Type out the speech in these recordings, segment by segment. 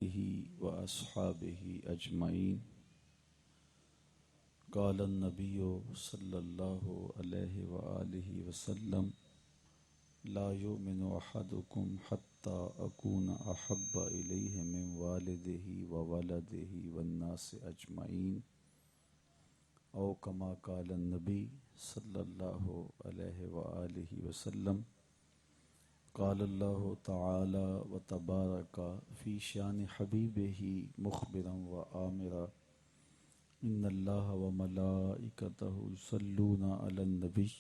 وأصحابه أجمعين. قال النبي صلى الله عليه وآله وسلم: لا يؤمن أحدكم حتى أكون أحب إليه من والده وولده والناس أجمعين، أو كما قال النبي صلى الله عليه وآله وسلم. قال الله تعالى وتبارك في شان حبيبه مخبرا وآمرا: إن الله وملائكته يصلون على النبي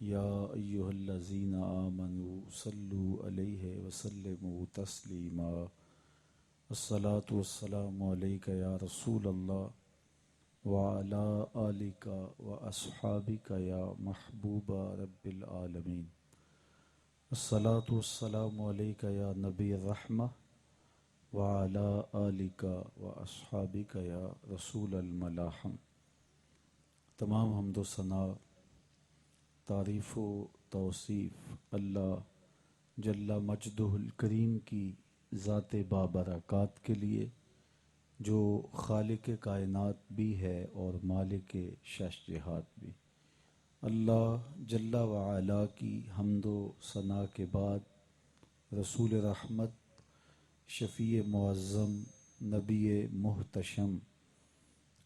يا أيها الذين آمنوا صلوا عليه وسلموا تسليما. الصلاة والسلام عليك يا رسول الله وعلى آلك وأصحابك يا محبوب رب العالمين. الصلاة والسلام عليك يا نبي الرحمة وعلى آلك وأصحابك یا رسول الملاحم. تمام حمد و ثنا، تعریف و توصیف اللہ جل مجدہ الکریم کی ذات بابرکات کے لیے، جو خالق کائنات بھی ہے اور مالک شش جہات بھی. اللہ جل وعلا کی حمد و ثنا کے بعد رسول رحمت، شفیع معظم، نبی محتشم،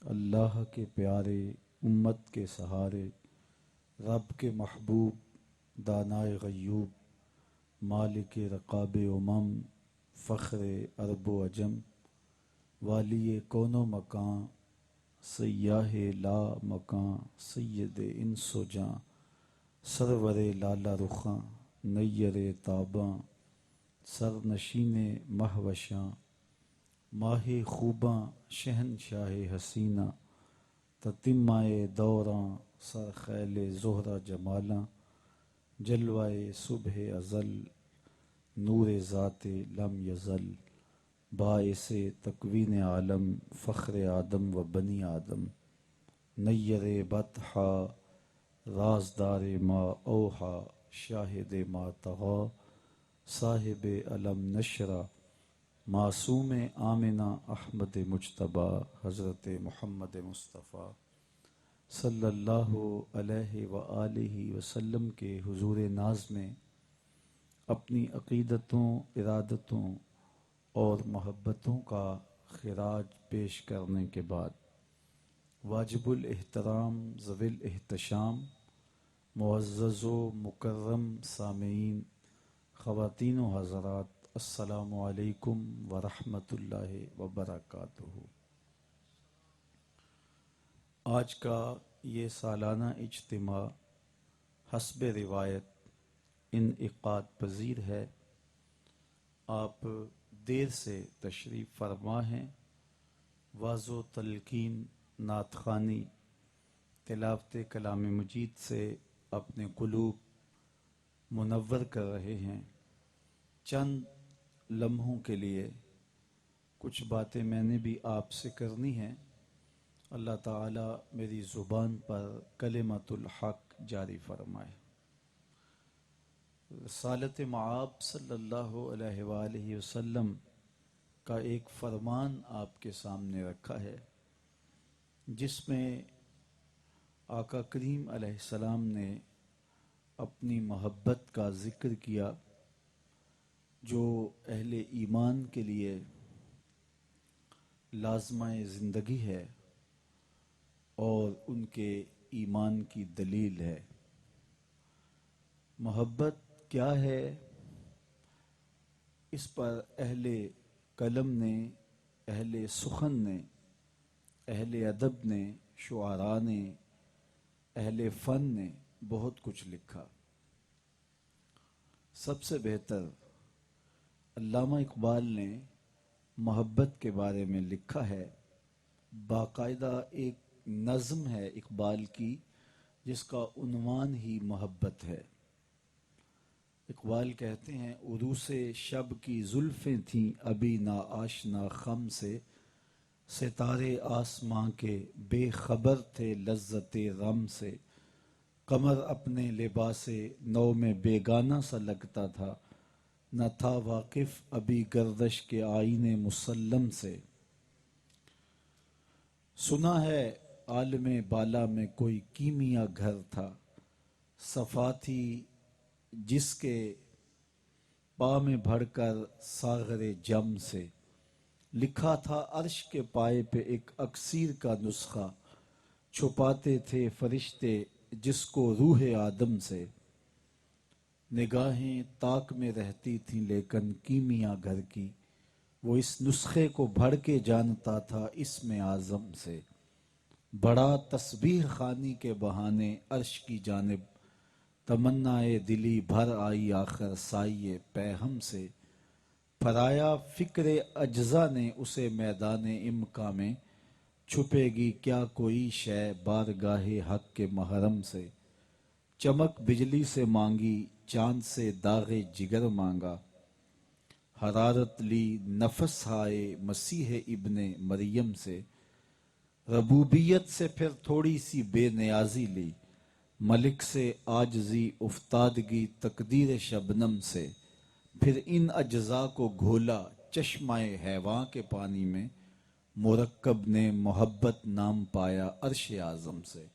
اللہ کے پیارے، امت کے سہارے، رب کے محبوب، دانائے غیوب، مالک رقاب امم، فخر عرب و عجم، والی کون و مکان، سیاہ لا مکان، سید انس و جاں، سرور لالا رخاں، نیر تاباں، سر نشین مہوشاں، ماہ خوباں، شہنشاہ حسینہ، تتمائے دوراں، سر خیل زہرہ جمالاں، جلوائے صبح ازل، نور ذات لم یزل، باعث تکوین عالم، فخر آدم و بنی آدم، نیر بطحا، رازدار ما اوحا، شاہد ما طغا، صاحب علم نشرہ، معصوم آمنہ احمد مجتبیٰ، حضرت محمد مصطفیٰ صلی اللہ علیہ وآلہ وسلم کے حضور ناز میں اپنی عقیدتوں، ارادتوں اور محبتوں کا خراج پیش کرنے کے بعد، واجب الاحترام، ذوی الاحتشام، معزز و مکرم سامعین، خواتین و حضرات، السلام علیکم ورحمۃ اللہ وبرکاتہ. آج کا یہ سالانہ اجتماع حسب روایت انعقاد پذیر ہے. آپ دیر سے تشریف فرما ہیں. واعظ و تلقین، نعت خوانی، تلاوت کلام مجید سے اپنے قلوب منور کر رہے ہیں. چند لمحوں کے لیے کچھ باتیں میں نے بھی آپ سے کرنی ہیں. اللہ تعالی میری زبان پر کلمۃ الحق جاری فرمائے. رسالت مآب صلی اللہ علیہ وآلہ وسلم کا ایک فرمان آپ کے سامنے رکھا ہے، جس میں آقا کریم علیہ السلام نے اپنی محبت کا ذکر کیا، جو اہل ایمان کے لیے لازمہ زندگی ہے اور ان کے ایمان کی دلیل ہے. محبت کیا ہے؟ اس پر اہل قلم نے، اہل سخن نے، اہل ادب نے، شعراء نے، اہل فن نے بہت کچھ لکھا. سب سے بہتر علامہ اقبال نے محبت کے بارے میں لکھا ہے. باقاعدہ ایک نظم ہے اقبال کی جس کا عنوان ہی محبت ہے. اقبال کہتے ہیں: عروس شب کی زلفیں تھیں ابھی نا آشنا خم سے، ستارے آسماں کے بے خبر تھے لذت غم سے، قمر اپنے لباس نو میں بیگانہ سا لگتا تھا، نہ تھا واقف ابھی گردش کے آئین مسلم سے۔ سنا ہے عالم بالا میں کوئی کیمیا گھر تھا، صفا تھی جس کے پا میں بھر کر ساغر جم سے۔ لکھا تھا عرش کے پائے پہ ایک اکسیر کا نسخہ، چھپاتے تھے فرشتے جس کو روح آدم سے۔ نگاہیں طاق میں رہتی تھیں لیکن کیمیا گھر کی، وہ اس نسخے کو بھر کے جانتا تھا اسم اعظم سے۔ بڑا تسبیح خوانی کے بہانے عرش کی جانب، تمنائے دلی بھر آئی آخر سائے پیہم سے۔ پرایا فکر اجزا نے اسے میدان امکا میں، چھپے گی کیا کوئی شے بارگاہ حق کے محرم سے۔ چمک بجلی سے مانگی چاند سے داغ جگر مانگا، حرارت لی نفس ہائے مسیح ابن مریم سے۔ ربوبیت سے پھر تھوڑی سی بے نیازی لی، ملک سے عاجزی افتادگی تقدیر شبنم سے۔ پھر ان اجزاء کو گھولا چشمہ حیواں کے پانی میں، مرکب نے محبت نام پایا عرش اعظم سے۔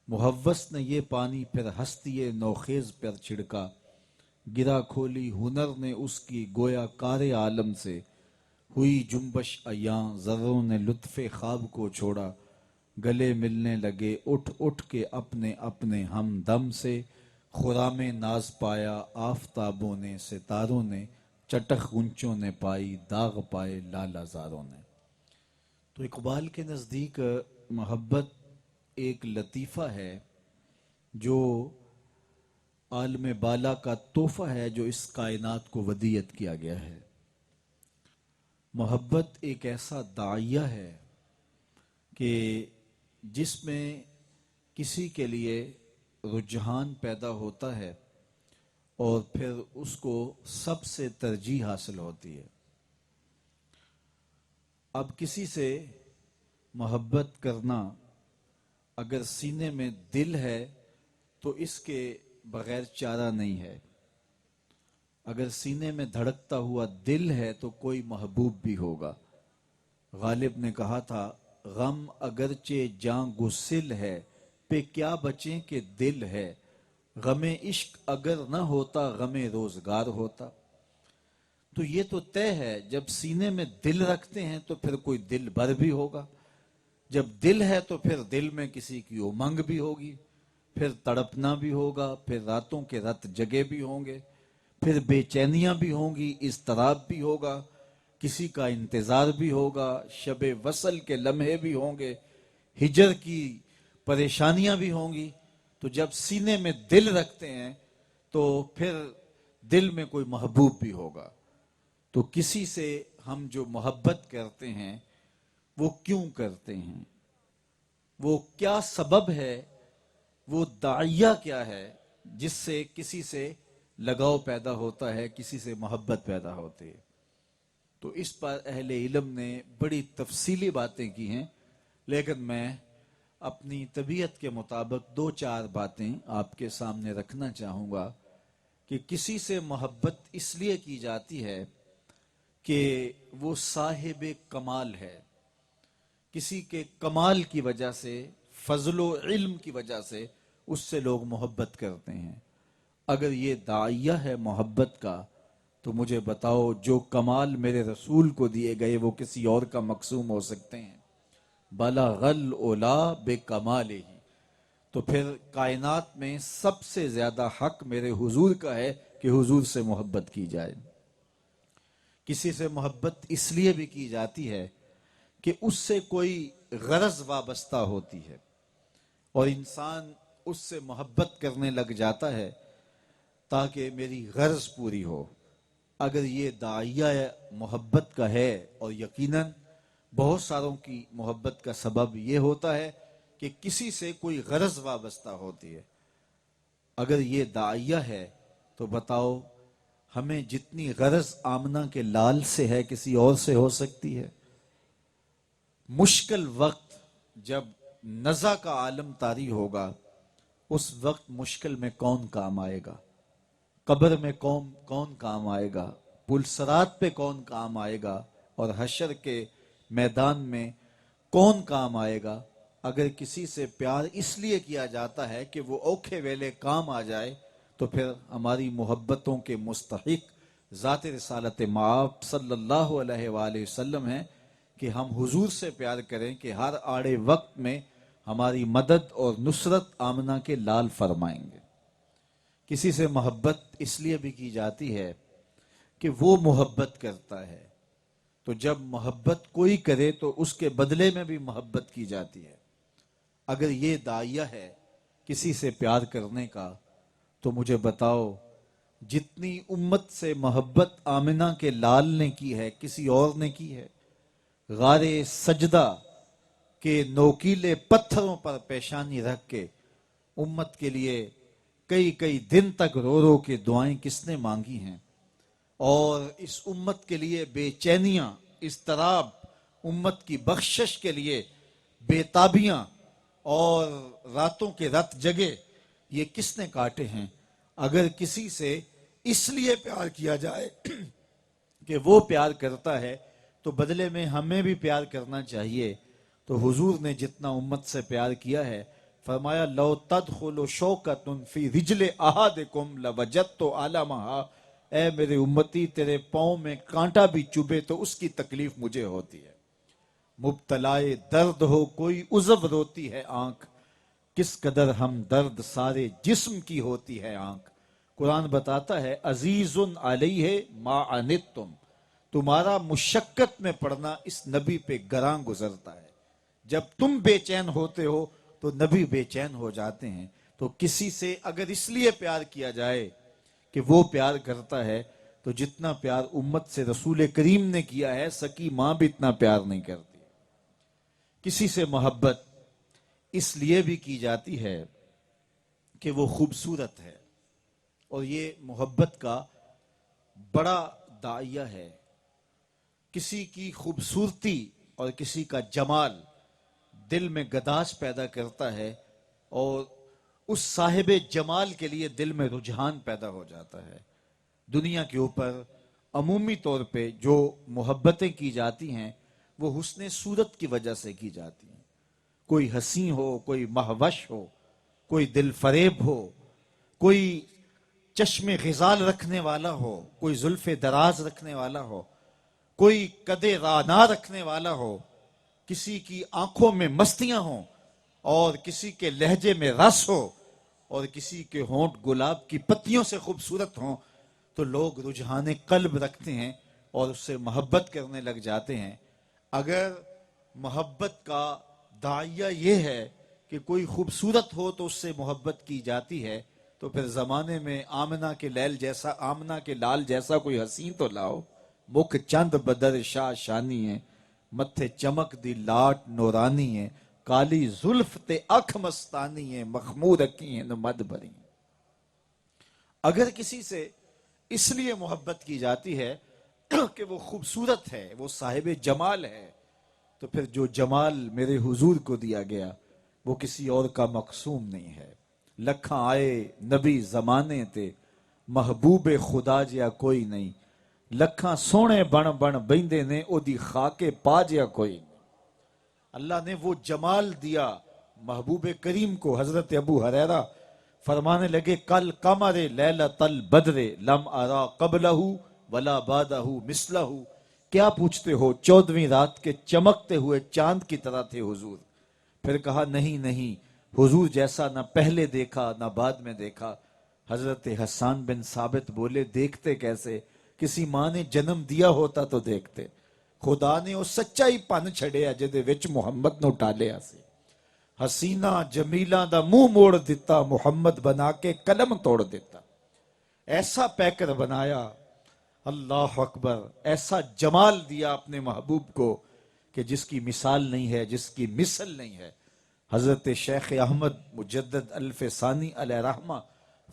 محوس نے یہ پانی پھر ہستی نوخیز پر چھڑکا، گرا کھولی ہنر نے اس کی گویا کار عالم سے۔ ہوئی جنبش ایاں ذروں نے لطف خواب کو چھوڑا، گلے ملنے لگے اٹھ اٹھ کے اپنے اپنے ہمدم سے۔ خرام ناز پایا آفتابوں نے ستاروں نے، چٹخ غنچوں نے پائی داغ پائے لالا زاروں نے۔ تو اقبال کے نزدیک محبت ایک لطیفہ ہے جو عالم بالا کا تحفہ ہے جو اس کائنات کو ودیعت کیا گیا ہے۔ محبت ایک ایسا داعیہ ہے کہ جس میں کسی کے لیے رجحان پیدا ہوتا ہے اور پھر اس کو سب سے ترجیح حاصل ہوتی ہے۔ اب کسی سے محبت کرنا اگر سینے میں دل ہے تو اس کے بغیر چارہ نہیں ہے۔ اگر سینے میں دھڑکتا ہوا دل ہے تو کوئی محبوب بھی ہوگا۔ غالب نے کہا تھا، غم اگرچہ جاں گسل ہے پہ کیا بچیں کہ دل ہے، غم عشق اگر نہ ہوتا غم روزگار ہوتا۔ تو یہ تو طے ہے جب سینے میں دل رکھتے ہیں تو پھر کوئی دل بھر بھی ہوگا، جب دل ہے تو پھر دل میں کسی کی امنگ بھی ہوگی، پھر تڑپنا بھی ہوگا، پھر راتوں کے رت جگے بھی ہوں گے، پھر بے چینیاں بھی ہوں گی، اضطراب بھی ہوگا، کسی کا انتظار بھی ہوگا، شب وصل کے لمحے بھی ہوں گے، ہجر کی پریشانیاں بھی ہوں گی۔ تو جب سینے میں دل رکھتے ہیں تو پھر دل میں کوئی محبوب بھی ہوگا۔ تو کسی سے ہم جو محبت کرتے ہیں وہ کیوں کرتے ہیں، وہ کیا سبب ہے، وہ داعیہ کیا ہے جس سے کسی سے لگاؤ پیدا ہوتا ہے، کسی سے محبت پیدا ہوتی ہے۔ تو اس پر اہل علم نے بڑی تفصیلی باتیں کی ہیں، لیکن میں اپنی طبیعت کے مطابق دو چار باتیں آپ کے سامنے رکھنا چاہوں گا کہ کسی سے محبت اس لیے کی جاتی ہے کہ وہ صاحب کمال ہے، کسی کے کمال کی وجہ سے، فضل و علم کی وجہ سے اس سے لوگ محبت کرتے ہیں۔ اگر یہ داعیہ ہے محبت کا تو مجھے بتاؤ جو کمال میرے رسول کو دیے گئے وہ کسی اور کا مقسوم ہو سکتے ہیں؟ بلغ العلا بکمالہ ہی۔ تو پھر کائنات میں سب سے زیادہ حق میرے حضور کا ہے کہ حضور سے محبت کی جائے۔ کسی سے محبت اس لیے بھی کی جاتی ہے کہ اس سے کوئی غرض وابستہ ہوتی ہے اور انسان اس سے محبت کرنے لگ جاتا ہے تاکہ میری غرض پوری ہو۔ اگر یہ داعیہ محبت کا ہے، اور یقیناً بہت ساروں کی محبت کا سبب یہ ہوتا ہے کہ کسی سے کوئی غرض وابستہ ہوتی ہے، اگر یہ داعیہ ہے تو بتاؤ ہمیں جتنی غرض آمنہ کے لال سے ہے کسی اور سے ہو سکتی ہے؟ مشکل وقت جب نزع کا عالم طاری ہوگا اس وقت مشکل میں کون کام آئے گا؟ قبر میں کون کام آئے گا، پلسرات پہ کون کام آئے گا، اور حشر کے میدان میں کون کام آئے گا۔ اگر کسی سے پیار اس لیے کیا جاتا ہے کہ وہ اوکھے ویلے کام آ جائے، تو پھر ہماری محبتوں کے مستحق ذات رسالت مآب صلی اللہ علیہ وآلہ وسلم ہیں کہ ہم حضور سے پیار کریں کہ ہر آڑے وقت میں ہماری مدد اور نصرت آمنہ کے لال فرمائیں گے۔ کسی سے محبت اس لیے بھی کی جاتی ہے کہ وہ محبت کرتا ہے، تو جب محبت کوئی کرے تو اس کے بدلے میں بھی محبت کی جاتی ہے۔ اگر یہ داعیہ ہے کسی سے پیار کرنے کا، تو مجھے بتاؤ جتنی امت سے محبت آمنہ کے لال نے کی ہے کسی اور نے کی ہے؟ غار سجدہ کے نوکیلے پتھروں پر پیشانی رکھ کے امت کے لیے کئی کئی دن تک رو رو کے دعائیں کس نے مانگی ہیں؟ اور اس امت کے لیے بے چینیاں، اضطراب، امت کی بخشش کے لیے بے تابیاں اور راتوں کے رات جگے یہ کس نے کاٹے ہیں؟ اگر کسی سے اس لیے پیار کیا جائے کہ وہ پیار کرتا ہے تو بدلے میں ہمیں بھی پیار کرنا چاہیے۔ تو حضور نے جتنا امت سے پیار کیا ہے، فرمایا لو تدخل شوکۃ فی رجل احدکم لوجدت علمھا، اے میرے امتی تیرے پاؤں میں کانٹا بھی چبھے تو اس کی تکلیف مجھے ہوتی ہے۔ مبتلائے درد ہو کوئی عضو روتی ہے آنکھ، کس قدر ہم درد سارے جسم کی ہوتی ہے آنکھ۔ قرآن بتاتا ہے عزیز علیہ ما عنتم، تمہارا مشقت میں پڑنا اس نبی پہ گراں گزرتا ہے۔ جب تم بے چین ہوتے ہو تو نبی بے چین ہو جاتے ہیں۔ تو کسی سے اگر اس لیے پیار کیا جائے کہ وہ پیار کرتا ہے، تو جتنا پیار امت سے رسول کریم نے کیا ہے سکی ماں بھی اتنا پیار نہیں کرتی۔ کسی سے محبت اس لیے بھی کی جاتی ہے کہ وہ خوبصورت ہے، اور یہ محبت کا بڑا داعیہ ہے۔ کسی کی خوبصورتی اور کسی کا جمال دل میں گداز پیدا کرتا ہے، اور اس صاحب جمال کے لیے دل میں رجحان پیدا ہو جاتا ہے۔ دنیا کے اوپر عمومی طور پہ جو محبتیں کی جاتی ہیں وہ حسن صورت کی وجہ سے کی جاتی ہیں۔ کوئی حسین ہو، کوئی مہوش ہو، کوئی دل فریب ہو، کوئی چشم غزال رکھنے والا ہو، کوئی زلف دراز رکھنے والا ہو، کوئی قد رانا رکھنے والا ہو، کسی کی آنکھوں میں مستیاں ہوں اور کسی کے لہجے میں رس ہو اور کسی کے ہونٹ گلاب کی پتیوں سے خوبصورت ہوں، تو لوگ رجحان قلب رکھتے ہیں اور اس سے محبت کرنے لگ جاتے ہیں۔ اگر محبت کا داعیہ یہ ہے کہ کوئی خوبصورت ہو تو اس سے محبت کی جاتی ہے، تو پھر زمانے میں آمنہ کے لال جیسا کوئی حسین تو لاؤ۔ مکھ چند بدر شاہ شانی ہے، متھے چمک دی لاٹ نورانی ہے، کالی زلف تے اکھ مستانی ہے، مخمور اکی ہیں مد بری۔ اگر کسی سے اس لیے محبت کی جاتی ہے کہ وہ خوبصورت ہے، وہ صاحب جمال ہے، تو پھر جو جمال میرے حضور کو دیا گیا وہ کسی اور کا مقسوم نہیں ہے۔ لکھاں آئے نبی زمانے تے، محبوب خدا جیا کوئی نہیں، لکھاں سونے بن بن بیندے نے، او دی خاکے پا جیا کوئی نہیں۔ اللہ نے وہ جمال دیا محبوب کریم کو۔ حضرت ابو ہریرہ فرمانے لگے کل قمر لیلۃ البدر لم ارا قبلہ ولا بعدہ مثلہ، کیا پوچھتے ہو، 14ویں رات کے چمکتے ہوئے چاند کی طرح تھے حضور۔ پھر کہا نہیں حضور جیسا نہ پہلے دیکھا نہ بعد میں دیکھا۔ حضرت حسان بن ثابت بولے دیکھتے کیسے، کسی ماں نے جنم دیا ہوتا تو دیکھتے۔ خدا نے وہ سچائی پن چھڑیا جدے وچ محمد نو ٹالیا سی۔ حسینہ جمیلہ دا منہ موڑ دیتا، محمد بنا کے قلم توڑ دیتا۔ ایسا پیکر بنایا، اللہ اکبر، ایسا جمال دیا اپنے محبوب کو کہ جس کی مثال نہیں ہے، جس کی مثل نہیں ہے۔ حضرت شیخ احمد مجدد الف ثانی علیہ رحمہ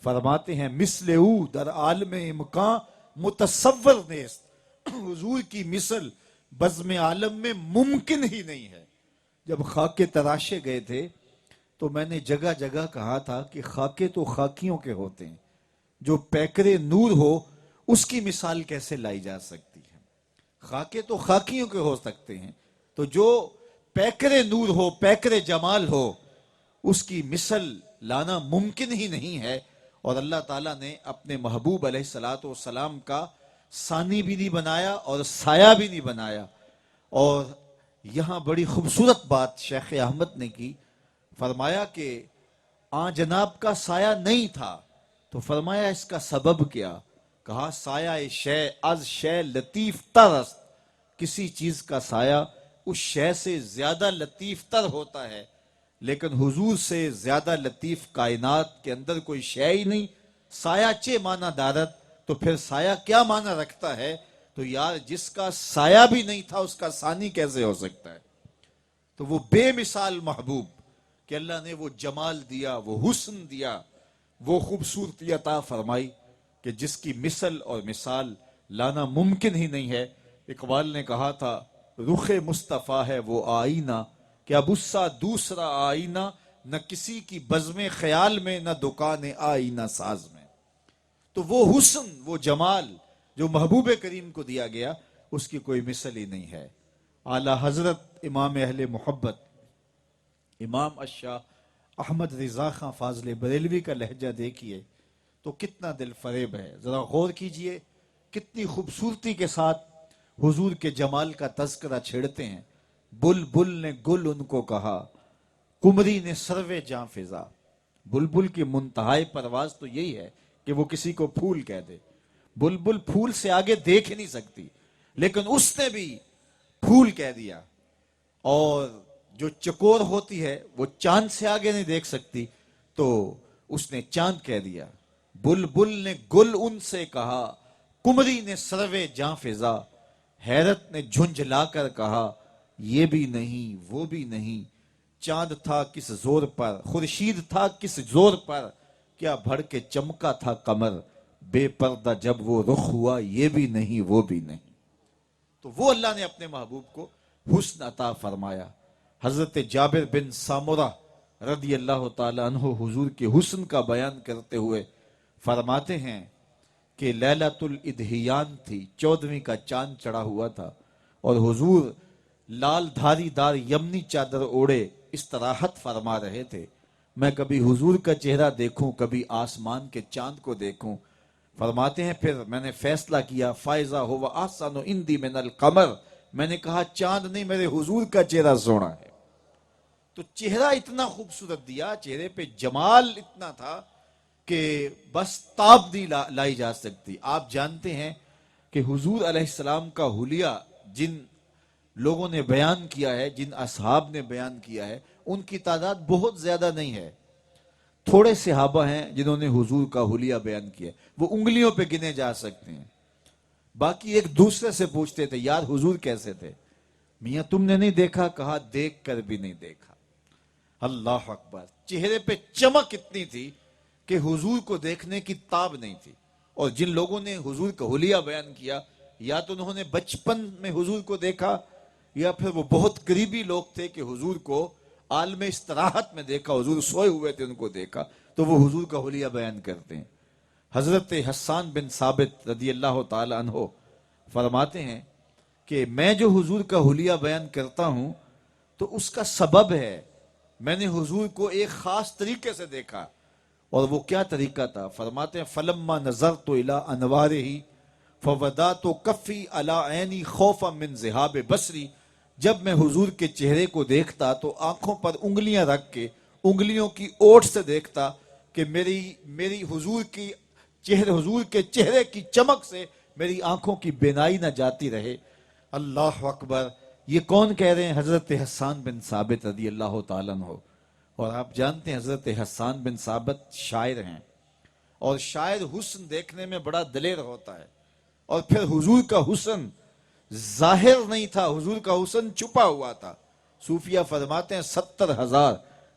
فرماتے ہیں مثل او در عالم امکان متصور نیست، حضور کی مثل بزم عالم میں ممکن ہی نہیں ہے۔ جب خاکے تراشے گئے تھے تو میں نے جگہ جگہ کہا تھا کہ خاکے تو خاکیوں کے ہوتے ہیں، جو پیکر نور ہو اس کی مثال کیسے لائی جا سکتی ہے؟ خاکے تو خاکیوں کے ہو سکتے ہیں، تو جو پیکر نور ہو، پیکر جمال ہو، اس کی مثل لانا ممکن ہی نہیں ہے۔ اور اللہ تعالیٰ نے اپنے محبوب علیہ الصلوۃ والسلام کا ثانی بھی نہیں بنایا اور سایہ بھی نہیں بنایا۔ اور یہاں بڑی خوبصورت بات شیخ احمد نے کی، فرمایا کہ جناب کا سایہ نہیں تھا، تو فرمایا اس کا سبب کیا؟ کہا سایہ شے از شے لطیف تر است، کسی چیز کا سایہ اس شے سے زیادہ لطیف تر ہوتا ہے، لیکن حضور سے زیادہ لطیف کائنات کے اندر کوئی شے ہی نہیں۔ سایہ چے معنی دارت، تو پھر سایہ کیا معنی رکھتا ہے؟ تو یار جس کا سایہ بھی نہیں تھا اس کا ثانی کیسے ہو سکتا ہے؟ تو وہ بے مثال محبوب کہ اللہ نے وہ جمال دیا، وہ حسن دیا، وہ خوبصورتی عطا فرمائی کہ جس کی مثل اور مثال لانا ممکن ہی نہیں ہے۔ اقبال نے کہا تھا رخ مصطفیٰ ہے وہ آئینہ کہ اب اس سا دوسرا آئینہ، نہ کسی کی بزم خیال میں نہ دکان آئینہ ساز میں۔ تو وہ حسن، وہ جمال جو محبوب کریم کو دیا گیا اس کی کوئی مثل ہی نہیں ہے۔ اعلیٰ حضرت امام اہل محبت امام الشاہ احمد رضا خان فاضل بریلوی کا لہجہ دیکھیے تو کتنا دل فریب ہے، ذرا غور کیجئے کتنی خوبصورتی کے ساتھ حضور کے جمال کا تذکرہ چھیڑتے ہیں۔ بلبل نے گل ان کو کہا، قمری نے سروے جاں فضا۔ بلبل کی منتہائی پرواز تو یہی ہے کہ وہ کسی کو پھول کہہ دے۔ بلبل پھول سے آگے دیکھ نہیں سکتی، لیکن اس نے بھی پھول کہہ دیا۔ اور جو چکور ہوتی ہے وہ چاند سے آگے نہیں دیکھ سکتی، تو اس نے چاند کہہ دیا۔ بلبل نے گل ان سے کہا، قمری نے سروے جاں فضا۔ حیرت نے جھنجھلا کر کہا، یہ بھی نہیں وہ بھی نہیں، چاند تھا کس زور پر، خورشید تھا کس زور پر، کیا بھڑ کے چمکا تھا قمر، بے پردہ جب وہ رخ ہوا، یہ بھی نہیں وہ بھی نہیں۔ تو وہ اللہ نے اپنے محبوب کو حسن عطا فرمایا۔ حضرت جابر بن سامورہ رضی اللہ تعالی عنہ حضور کے حسن کا بیان کرتے ہوئے فرماتے ہیں کہ لیلۃ الادھیان تھی، 14ویں کا چاند چڑھا ہوا تھا، اور حضور لال دھاری دار یمنی چادر اوڑے استراحت فرما رہے تھے۔ میں کبھی حضور کا چہرہ دیکھوں، کبھی آسمان کے چاند کو دیکھوں۔ فرماتے ہیں پھر میں نے فیصلہ کیا، فائزہ ہوا احسن عندی من القمر، میں نے کہا چاند نہیں میرے حضور کا چہرہ سونا ہے۔ تو چہرہ اتنا خوبصورت دیا، چہرے پہ جمال اتنا تھا کہ بس تاب نہیں لائی جا سکتی۔ آپ جانتے ہیں کہ حضور علیہ السلام کا حلیہ جن لوگوں نے بیان کیا ہے، جن اصحاب نے بیان کیا ہے، ان کی تعداد بہت زیادہ نہیں ہے۔ تھوڑے صحابہ ہیں جنہوں نے حضور کا حلیہ بیان کیا، وہ انگلیوں پہ گنے جا سکتے ہیں۔ باقی ایک دوسرے سے پوچھتے تھے یار حضور کیسے تھے؟ میاں تم نے نہیں دیکھا؟ کہا دیکھ کر بھی نہیں دیکھا۔ اللہ اکبر، چہرے پہ چمک اتنی تھی کہ حضور کو دیکھنے کی تاب نہیں تھی۔ اور جن لوگوں نے حضور کا حلیہ بیان کیا، یا تو انہوں نے بچپن میں حضور کو دیکھا، یا پھر وہ بہت قریبی لوگ تھے کہ حضور کو عالم استراحت میں دیکھا، حضور سوئے ہوئے تھے ان کو دیکھا، تو وہ حضور کا حلیہ بیان کرتے ہیں۔ حضرت حسان بن ثابت رضی اللہ تعالی عنہ فرماتے ہیں کہ میں جو حضور کا حلیہ بیان کرتا ہوں تو اس کا سبب ہے، میں نے حضور کو ایک خاص طریقے سے دیکھا۔ اور وہ کیا طریقہ تھا؟ فرماتے ہیں فلما نظرت الی انوارہ فودعت کفی علی عینی خوفا من ذہاب بصری، جب میں حضور کے چہرے کو دیکھتا تو آنکھوں پر انگلیاں رکھ کے انگلیوں کی اوٹ سے دیکھتا کہ میری حضور کے چہرے کی چمک سے میری آنکھوں کی بینائی نہ جاتی رہے۔ اللہ اکبر، یہ کون کہہ رہے ہیں؟ حضرت حسان بن ثابت رضی اللہ تعالیٰ عنہ۔ اور آپ جانتے ہیں حضرت حسان بن ثابت شاعر ہیں، اور شاعر حسن دیکھنے میں بڑا دلیر ہوتا ہے۔ اور پھر حضور کا حسن ظاہر نہیں تھا، حضور کا حسن چھپا ہوا تھا۔ صوفیہ فرماتے ہیں 70,000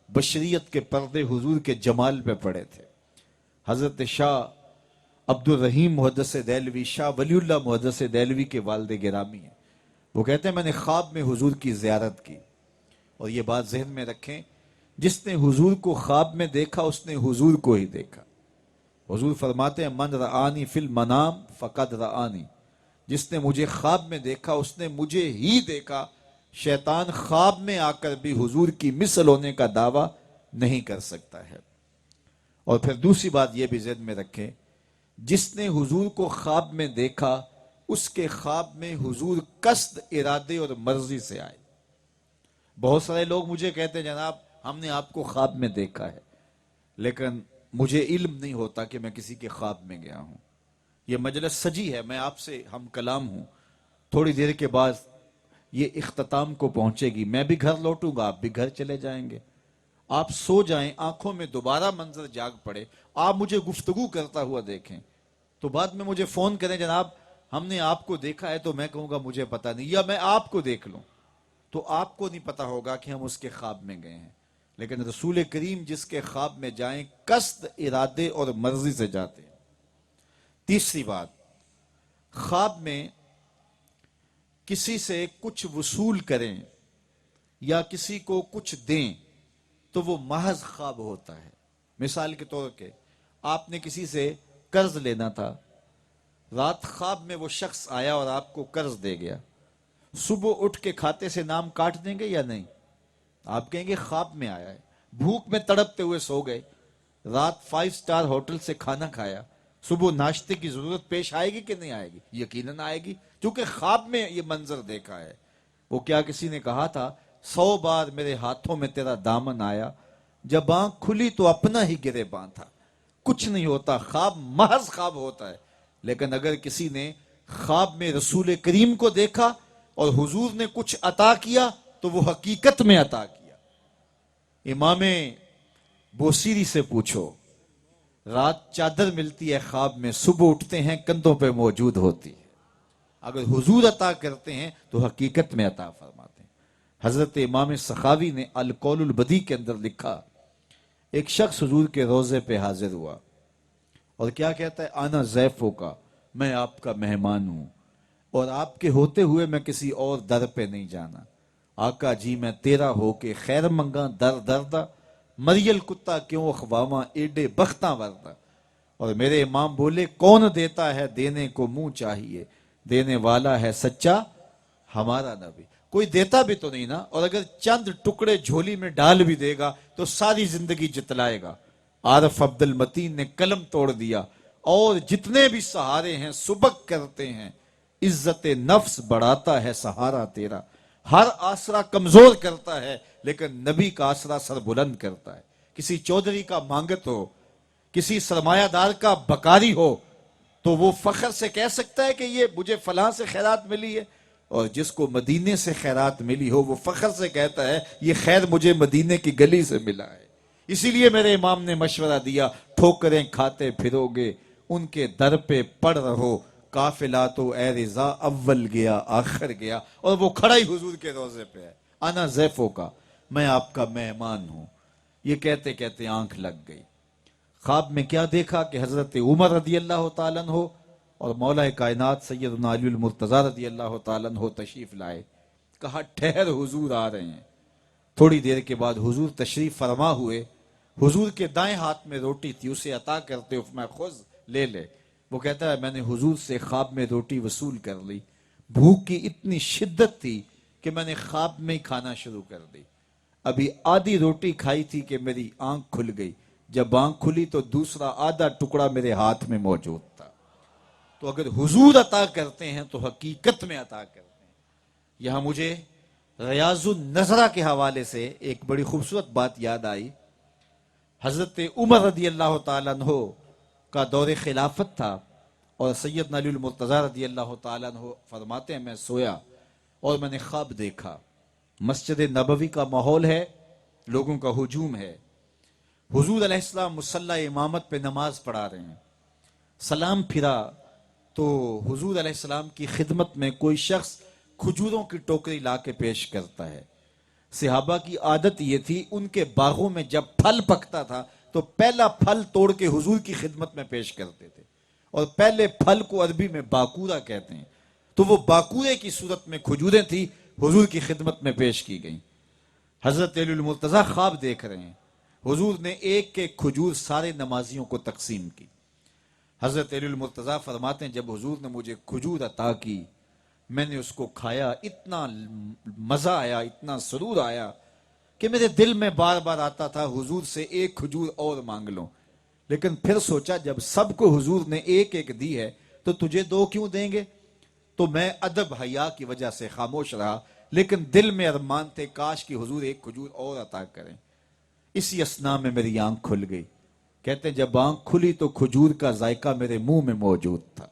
بشریت کے پردے حضور کے جمال پہ پڑے تھے۔ حضرت شاہ عبد الرحیم محدث دہلوی، شاہ ولی اللہ محدث دہلوی کے والد گرامی ہیں، وہ کہتے ہیں میں نے خواب میں حضور کی زیارت کی۔ اور یہ بات ذہن میں رکھیں، جس نے حضور کو خواب میں دیکھا اس نے حضور کو ہی دیکھا۔ حضور فرماتے ہیں من رآنی فی المنام فقد رآنی، جس نے مجھے خواب میں دیکھا اس نے مجھے ہی دیکھا۔ شیطان خواب میں آ کر بھی حضور کی مثل ہونے کا دعویٰ نہیں کر سکتا ہے۔ اور پھر دوسری بات یہ بھی ذہن میں رکھیں، جس نے حضور کو خواب میں دیکھا اس کے خواب میں حضور قصد، ارادے اور مرضی سے آئے۔ بہت سارے لوگ مجھے کہتے ہیں جناب ہم نے آپ کو خواب میں دیکھا ہے، لیکن مجھے علم نہیں ہوتا کہ میں کسی کے خواب میں گیا ہوں۔ یہ مجلس سجی ہے، میں آپ سے ہم کلام ہوں، تھوڑی دیر کے بعد یہ اختتام کو پہنچے گی، میں بھی گھر لوٹوں گا، آپ بھی گھر چلے جائیں گے، آپ سو جائیں، آنکھوں میں دوبارہ منظر جاگ پڑے، آپ مجھے گفتگو کرتا ہوا دیکھیں تو بعد میں مجھے فون کریں جناب ہم نے آپ کو دیکھا ہے، تو میں کہوں گا مجھے پتا نہیں، یا میں آپ کو دیکھ لوں تو آپ کو نہیں پتا ہوگا کہ ہم اس کے خواب میں گئے ہیں۔ لیکن رسول کریم جس کے خواب میں جائیں قصد، ارادے اور مرضی سے جاتے ہیں۔ تیسری بات، خواب میں کسی سے کچھ وصول کریں یا کسی کو کچھ دیں تو وہ محض خواب ہوتا ہے۔ مثال کے طور پہ آپ نے کسی سے قرض لینا تھا، رات خواب میں وہ شخص آیا اور آپ کو قرض دے گیا، صبح اٹھ کے کھاتے سے نام کاٹ دیں گے یا نہیں؟ آپ کہیں گے خواب میں آیا ہے۔ بھوک میں تڑپتے ہوئے سو گئے، رات 5 سٹار ہوٹل سے کھانا کھایا، صبح ناشتے کی ضرورت پیش آئے گی کہ نہیں آئے گی؟ یقیناً آئے گی، کیونکہ خواب میں یہ منظر دیکھا ہے۔ وہ کیا کسی نے کہا تھا 100 بار میرے ہاتھوں میں تیرا دامن آیا، جب آنکھ کھلی تو اپنا ہی گریباں تھا۔ کچھ نہیں ہوتا، خواب محض خواب ہوتا ہے۔ لیکن اگر کسی نے خواب میں رسول کریم کو دیکھا اور حضور نے کچھ عطا کیا تو وہ حقیقت میں عطا کیا۔ امام بوسیری سے پوچھو، رات چادر ملتی ہے خواب میں، صبح اٹھتے ہیں کندھوں پہ موجود ہوتی ہے۔ اگر حضور عطا کرتے ہیں تو حقیقت میں عطا فرماتے ہیں۔ حضرت امام سخاوی نے القول البدی کے اندر لکھا، ایک شخص حضور کے روضے پہ حاضر ہوا اور کیا کہتا ہے، آنا ضیفوں کا، میں آپ کا مہمان ہوں اور آپ کے ہوتے ہوئے میں کسی اور در پہ نہیں جانا۔ آقا جی میں تیرا ہو کے خیر منگا در دردہ، مریل کتا کیوں اخواما ایڈے بختاں وردہ۔ اور میرے امام بولے، کون دیتا ہے دینے کو منہ چاہیے، دینے والا ہے سچا ہمارا نبی۔ کوئی دیتا بھی تو نہیں نا، اور اگر چند ٹکڑے جھولی میں ڈال بھی دے گا تو ساری زندگی جتلائے گا۔ عارف عبد المتین نے قلم توڑ دیا، اور جتنے بھی سہارے ہیں سبک کرتے ہیں، عزت نفس بڑھاتا ہے سہارا تیرا۔ ہر آسرا کمزور کرتا ہے لیکن نبی کا آسرا سر بلند کرتا ہے۔ کسی چودھری کا مانگت ہو، کسی سرمایہ دار کا بکاری ہو تو وہ فخر سے کہہ سکتا ہے کہ یہ مجھے فلاں سے خیرات ملی ہے، اور جس کو مدینے سے خیرات ملی ہو وہ فخر سے کہتا ہے یہ خیر مجھے مدینے کی گلی سے ملا ہے۔ اسی لیے میرے امام نے مشورہ دیا، ٹھوکریں کھاتے پھرو گے ان کے در پہ پڑ رہو، قافلہ تو اے رضا اول گیا آخر گیا۔ اور وہ کھڑا ہی حضور کے روضے پہ ہے، انا ضیفوں کا، میں آپ کا مہمان ہوں۔ یہ کہتے کہتے آنکھ لگ گئی۔ خواب میں کیا دیکھا کہ حضرت عمر رضی اللہ تعالیٰ عنہ اور مولا کائنات سیدنا علی المرتضیٰ رضی اللہ تعالیٰ عنہ تشریف لائے۔ کہا ٹھہر حضور آ رہے ہیں۔ تھوڑی دیر کے بعد حضور تشریف فرما ہوئے، حضور کے دائیں ہاتھ میں روٹی تھی، اسے عطا کرتے ہوئے میں خود لے لے۔ وہ کہتا ہے میں نے حضور سے خواب میں روٹی وصول کر لی، بھوک کی اتنی شدت تھی کہ میں نے خواب میں ہی کھانا شروع کر دی۔ ابھی آدھی روٹی کھائی تھی کہ میری آنکھ کھل گئی، جب آنکھ کھلی تو دوسرا آدھا ٹکڑا میرے ہاتھ میں موجود تھا۔ تو اگر حضور عطا کرتے ہیں تو حقیقت میں عطا کرتے ہیں۔ یہاں مجھے ریاض النظرہ کے حوالے سے ایک بڑی خوبصورت بات یاد آئی۔ حضرت عمر رضی اللہ تعالیٰ عنہ کا دور خلافت تھا، اور سیدنا علی المرتضیٰ رضی اللہ تعالیٰ عنہ فرماتے ہیں میں سویا اور میں نے خواب دیکھا، مسجد نبوی کا ماحول ہے، لوگوں کا ہجوم ہے، حضور علیہ السلام مصلی امامت پہ نماز پڑھا رہے ہیں، سلام پھرا تو حضور علیہ السلام کی خدمت میں کوئی شخص کھجوروں کی ٹوکری لا کے پیش کرتا ہے۔ صحابہ کی عادت یہ تھی، ان کے باغوں میں جب پھل پکتا تھا تو پہلا پھل توڑ کے حضور کی خدمت میں پیش کرتے تھے، اور پہلے پھل کو عربی میں باکورہ کہتے ہیں۔ تو وہ باکورے کی صورت میں کھجوریں تھی، حضور کی خدمت میں پیش کی گئیں۔ حضرت علی المرتضیٰ خواب دیکھ رہے ہیں، حضور نے ایک ایک کھجور سارے نمازیوں کو تقسیم کی۔ حضرت علی المرتضیٰ فرماتے ہیں جب حضور نے مجھے کھجور عطا کی میں نے اس کو کھایا، اتنا مزہ آیا، اتنا سرور آیا کہ میرے دل میں بار بار آتا تھا حضور سے ایک کھجور اور مانگ لوں، لیکن پھر سوچا جب سب کو حضور نے ایک ایک دی ہے تو تجھے دو کیوں دیں گے؟ تو میں ادب حیا کی وجہ سے خاموش رہا، لیکن دل میں ارمان تھے کاش کہ حضور ایک کھجور اور عطا کریں۔ اسی اثنا میں میری آنکھ کھل گئی۔ کہتے ہیں جب آنکھ کھلی تو کھجور کا ذائقہ میرے منہ میں موجود تھا۔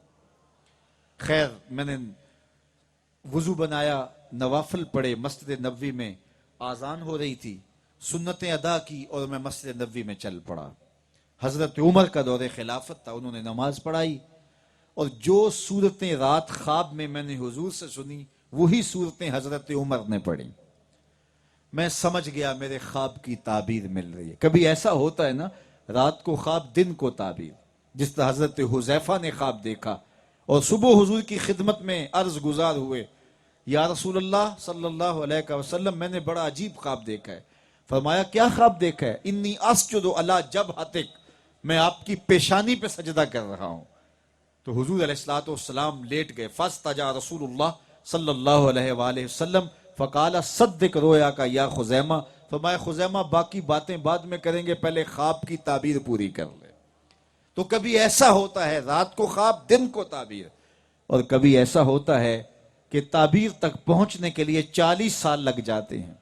خیر میں نے وضو بنایا، نوافل پڑھے، مسجد نبوی میں آذان ہو رہی تھی، سنتیں ادا کی اور میں مسجد نبوی میں چل پڑا۔ حضرت عمر کا دور خلافت تھا، انہوں نے نماز پڑھائی اور جو صورتیں رات خواب میں نے حضور سے سنی وہی صورتیں حضرت عمر نے پڑھی۔ میں سمجھ گیا میرے خواب کی تعبیر مل رہی ہے۔ کبھی ایسا ہوتا ہے نا، رات کو خواب دن کو تعبیر، جس طرح حضرت حذیفہ نے خواب دیکھا اور صبح حضور کی خدمت میں عرض گزار ہوئے، یا رسول اللہ صلی اللہ علیہ وسلم میں نے بڑا عجیب خواب دیکھا ہے۔ فرمایا کیا خواب دیکھا ہے؟ انی اسجد علی جبہتک، میں آپ کی پیشانی پہ سجدہ کر رہا ہوں۔ تو حضور علیہ السلام لیٹ گئے، فاستجا رسول اللہ صلی اللہ علیہ وآلہ وسلم فقال صدق رویا کا یا خزیمہ، فرمایا خزیمہ باقی باتیں بعد میں کریں گے، پہلے خواب کی تعبیر پوری کر لے۔ تو کبھی ایسا ہوتا ہے رات کو خواب دن کو تعبیر، اور کبھی ایسا ہوتا ہے کہ تعبیر تک پہنچنے کے لیے 40 سال لگ جاتے ہیں۔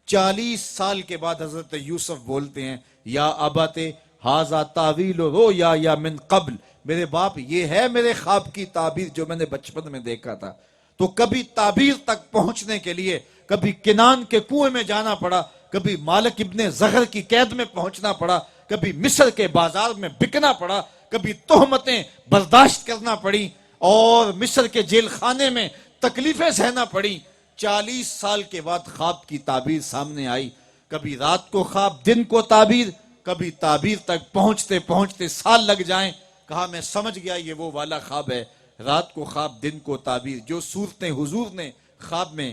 40 سال کے بعد حضرت یوسف بولتے ہیں یا ابت ھذا تعویل رؤیا یا من قبل، میرے باپ یہ ہے میرے خواب کی تعبیر جو میں نے بچپن میں دیکھا تھا۔ تو کبھی تعبیر تک پہنچنے کے لیے کبھی کنان کے کنویں میں جانا پڑا، کبھی مالک ابن زغر کی قید میں پہنچنا پڑا، کبھی مصر کے بازار میں بکنا پڑا، کبھی تہمتیں برداشت کرنا پڑی اور مصر کے جیل خانے میں تکلیفیں سہنا پڑی۔ 40 سال کے بعد خواب کی تعبیر سامنے آئی، کبھی رات کو خواب دن کو تعبیر، کبھی تعبیر تک پہنچتے پہنچتے سال لگ جائیں۔ کہا میں سمجھ گیا یہ وہ والا خواب ہے، رات کو خواب دن کو تعبیر۔ جو صورتیں حضور نے خواب میں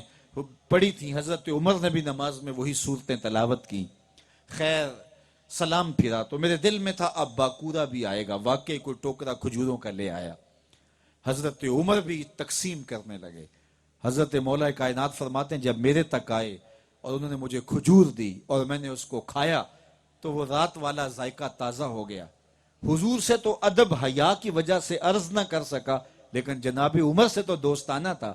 پڑھی تھیں حضرت عمر نے بھی نماز میں وہی صورتیں تلاوت کی۔ خیر سلام پھرا تو میرے دل میں تھا اب باکورہ بھی آئے گا، واقعی کوئی ٹوکرا کھجوروں کا لے آیا۔ حضرت عمر بھی تقسیم کرنے لگے۔ حضرت مولا کائنات فرماتے ہیں جب میرے تک آئے اور انہوں نے مجھے کھجور دی اور میں نے اس کو کھایا تو وہ رات والا ذائقہ تازہ ہو گیا۔ حضور سے تو ادب حیا کی وجہ سے عرض نہ کر سکا، لیکن جناب عمر سے تو دوستانہ تھا۔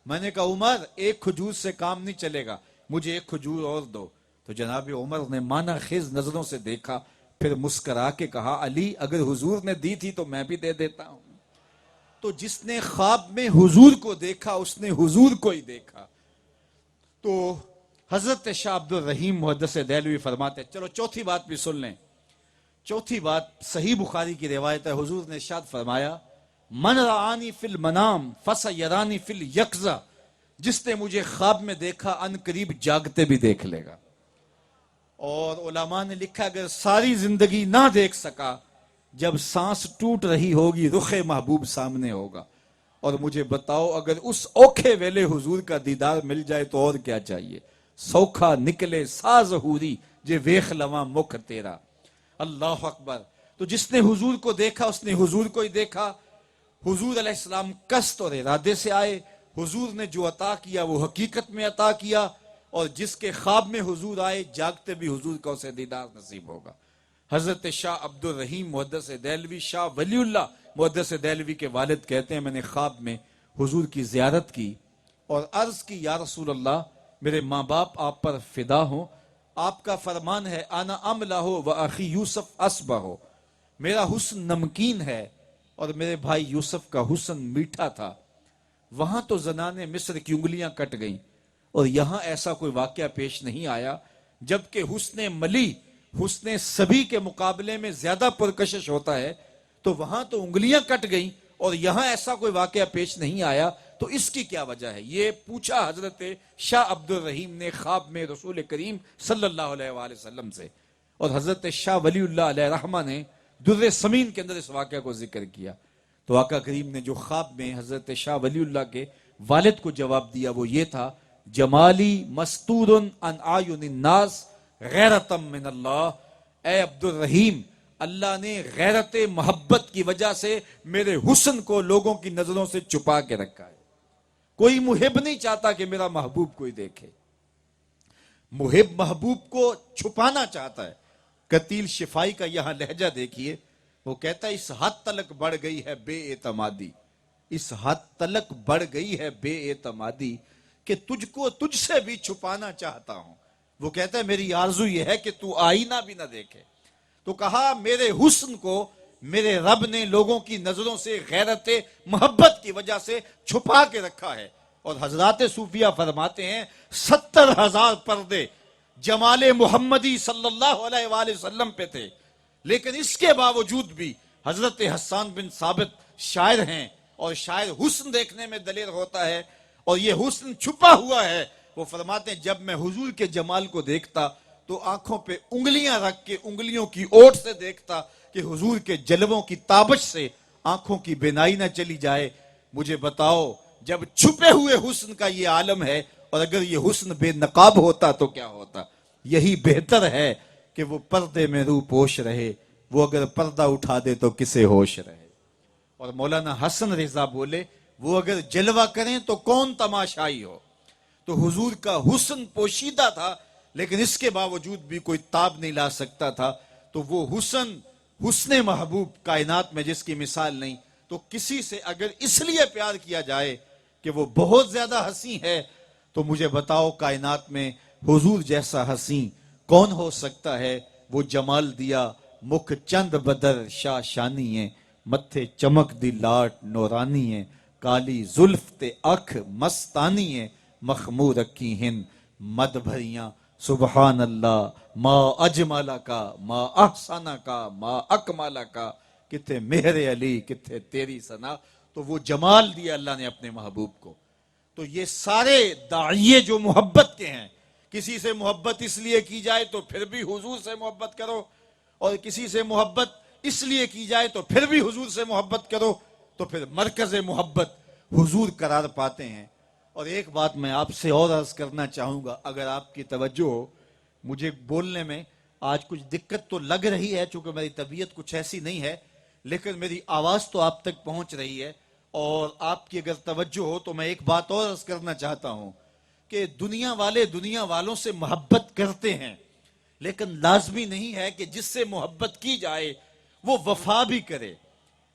میں نے کہا عمر ایک کھجور سے کام نہیں چلے گا، مجھے ایک کھجور اور دو۔ تو جناب عمر نے مانا خیز نظروں سے دیکھا، پھر مسکرا کے کہا علی اگر حضور نے دی تھی تو میں بھی دے دیتا ہوں۔ تو جس نے خواب میں حضور کو دیکھا اس نے حضور کو ہی دیکھا۔ تو حضرت شاہ عبد الرحیم محدث دہلوی فرماتے ہیں، چلو چوتھی بات بھی سن لیں۔ چوتھی بات صحیح بخاری کی روایت ہے، حضور نے ارشاد فرمایا من رآنی فی المنام فسیرانی فی الیقظہ، جس نے مجھے خواب میں دیکھا ان قریب جاگتے بھی دیکھ لے گا۔ اور علماء نے لکھا اگر ساری زندگی نہ دیکھ سکا، جب سانس ٹوٹ رہی ہوگی رخ محبوب سامنے ہوگا۔ اور مجھے بتاؤ اگر اس اوکھے ویلے حضور کا دیدار مل جائے تو اور کیا چاہیے؟ سوکھا نکلے ساز حوری جے ویخ لواں مکھ تیرا۔ اللہ اکبر۔ تو جس نے حضور کو دیکھا اس نے حضور کو ہی دیکھا۔ حضور علیہ السلام قصد اور ارادے سے آئے، حضور نے جو عطا کیا وہ حقیقت میں عطا کیا، اور جس کے خواب میں حضور آئے جاگتے بھی حضور کا اسے دیدار نصیب ہوگا۔ حضرت شاہ عبد الرحیم محدث دہلوی، شاہ ولی اللہ محدث دہلوی کے والد کہتے ہیں میں نے خواب میں حضور کی زیارت کی اور عرض کی یا رسول اللہ میرے ماں باپ آپ پر فدا ہوں، آپ کا فرمان ہے انا املہ و اخی یوسف اسبہ ہو، میرا حسن نمکین ہے اور میرے بھائی یوسف کا حسن میٹھا تھا۔ وہاں تو زنان مصر کی انگلیاں کٹ گئیں اور یہاں ایسا کوئی واقعہ پیش نہیں آیا، جبکہ حسن ملی حسن سبھی کے مقابلے میں زیادہ پرکشش ہوتا ہے، تو وہاں تو انگلیاں کٹ گئیں اور یہاں ایسا کوئی واقعہ پیش نہیں آیا، تو اس کی کیا وجہ ہے؟ یہ پوچھا حضرت شاہ عبد الرحیم نے خواب میں رسول کریم صلی اللہ علیہ وآلہ وسلم سے، اور حضرت شاہ ولی اللہ علیہ رحمہ نے در سمین کے اندر اس واقعہ کو ذکر کیا۔ تو آقا کریم نے جو خواب میں حضرت شاہ ولی اللہ کے والد کو جواب دیا وہ یہ تھا جمالی مستور عن اعین الناس غیرتم من اللہ، اے عبد الرحیم اللہ نے غیرت محبت کی وجہ سے میرے حسن کو لوگوں کی نظروں سے چھپا کے رکھا ہے۔ کوئی محب نہیں چاہتا کہ میرا محبوب کوئی دیکھے، محب محبوب کو چھپانا چاہتا ہے۔ قتیل شفائی کا یہاں لہجہ دیکھیے، وہ کہتا ہے اس حد تلک بڑھ گئی ہے بے اعتمادی، اس حد تلک بڑھ گئی ہے بے اعتمادی کہ تجھ کو تجھ سے بھی چھپانا چاہتا ہوں۔ وہ کہتا ہے میری آرزو یہ ہے کہ تو آئینہ بھی نہ دیکھے۔ تو کہا میرے حسن کو میرے رب نے لوگوں کی نظروں سے غیرت محبت کی وجہ سے چھپا کے رکھا ہے۔ اور حضرات صوفیہ فرماتے ہیں 70,000 پردے جمال محمدی صلی اللہ علیہ وآلہ وسلم پہ تھے، لیکن اس کے باوجود بھی حضرت حسان بن ثابت شاعر ہیں، اور شاعر حسن دیکھنے میں دلیر ہوتا ہے، اور یہ حسن چھپا ہوا ہے۔ وہ فرماتے ہیں جب میں حضور کے جمال کو دیکھتا تو آنکھوں پہ انگلیاں رکھ کے انگلیوں کی اوٹ سے دیکھتا کہ حضور کے جلووں کی تابش سے آنکھوں کی بینائی نہ چلی جائے۔ مجھے بتاؤ جب چھپے ہوئے حسن کا یہ عالم ہے، اور اگر یہ حسن بے نقاب ہوتا تو کیا ہوتا؟ یہی بہتر ہے کہ وہ پردے میں روح پوش رہے، وہ اگر پردہ اٹھا دے تو کسے ہوش رہے۔ اور مولانا حسن رضا بولے وہ اگر جلوہ کریں تو کون تماشائی ہو۔ تو حضور کا حسن پوشیدہ تھا، لیکن اس کے باوجود بھی کوئی تاب نہیں لا سکتا تھا۔ تو وہ حسن محبوب کائنات میں جس کی مثال نہیں، تو کسی سے اگر اس لیے پیار کیا جائے کہ وہ بہت زیادہ حسین ہے، تو مجھے بتاؤ کائنات میں حضور جیسا حسین کون ہو سکتا ہے؟ وہ جمال دیا مکھ چند بدر شاہ شانی ہے، متھے چمک دی لاٹ نورانی ہے، کالی زلف تے اکھ مستانی ہے، مخمور رکھی ہند مد بھریاں سبحان اللہ ما اجمالا کا ما احسانہ کا ما اکمالا کا، کتھے مہر علی کتھے تیری ثنا۔ تو وہ جمال دیا اللہ نے اپنے محبوب کو۔ تو یہ سارے داعیے جو محبت کے ہیں، کسی سے محبت اس لیے کی جائے تو پھر بھی حضور سے محبت کرو، اور کسی سے محبت اس لیے کی جائے تو پھر بھی حضور سے محبت کرو، تو پھر مرکز محبت حضور قرار پاتے ہیں۔ اور ایک بات میں آپ سے اور عرض کرنا چاہوں گا، اگر آپ کی توجہ ہو، مجھے بولنے میں آج کچھ دقت تو لگ رہی ہے چونکہ میری طبیعت کچھ ایسی نہیں ہے، لیکن میری آواز تو آپ تک پہنچ رہی ہے، اور آپ کی اگر توجہ ہو تو میں ایک بات اور عرض کرنا چاہتا ہوں کہ دنیا والے دنیا والوں سے محبت کرتے ہیں، لیکن لازمی نہیں ہے کہ جس سے محبت کی جائے وہ وفا بھی کرے۔